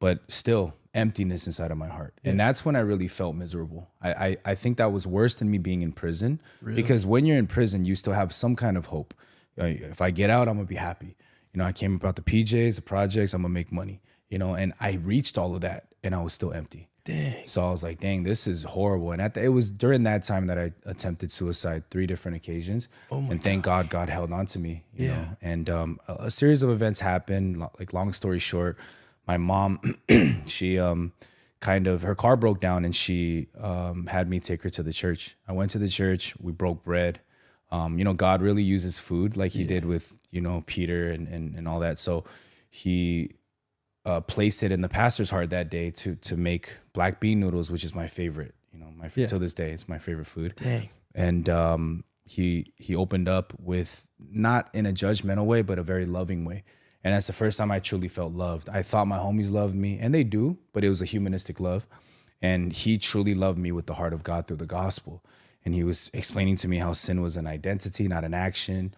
but still emptiness inside of my heart. And that's when I really felt miserable. I think that was worse than me being in prison, because when you're in prison, you still have some kind of hope. If I get out, I'm gonna be happy. I came about the PJs, the projects, I'm gonna make money, and I reached all of that and I was still empty. Dang. So I was like, dang, this is horrible. And it was during that time that I attempted suicide 3 different occasions. And thank God held on to me, you know. And a series of events happened. Like, long story short, my mom, she her car broke down, and she had me take her to the church. I went to the church. We broke bread. God really uses food like he did with, Peter and all that. So he placed it in the pastor's heart that day to make black bean noodles, which is my favorite. Till this day, it's my favorite food. Dang. And he opened up with, not in a judgmental way, but a very loving way. And that's the first time I truly felt loved. I thought my homies loved me, and they do, but it was a humanistic love. And he truly loved me with the heart of God through the gospel. And he was explaining to me how sin was an identity, not an action.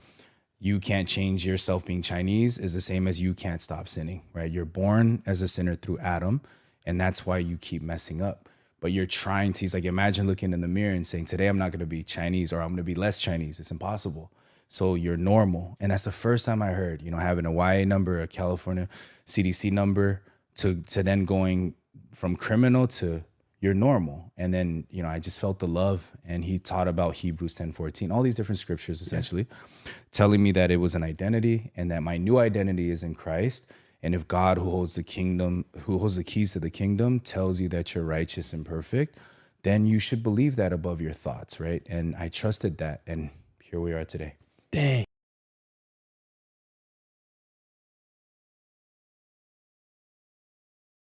You can't change yourself. Being Chinese is the same as you can't stop sinning, right? You're born as a sinner through Adam, and that's why you keep messing up. But you're trying to, he's like, imagine looking in the mirror and saying, today I'm not going to be Chinese, or I'm going to be less Chinese. It's impossible. So you're normal. And that's the first time I heard, having a YA number, a California CDC number, to then going from criminal to you're normal. And then, I just felt the love. And he taught about Hebrews 10:14, all these different scriptures, essentially, telling me that it was an identity, and that my new identity is in Christ. And if God, who holds the keys to the kingdom, tells you that you're righteous and perfect, then you should believe that above your thoughts, right? And I trusted that. And here we are today. Dang.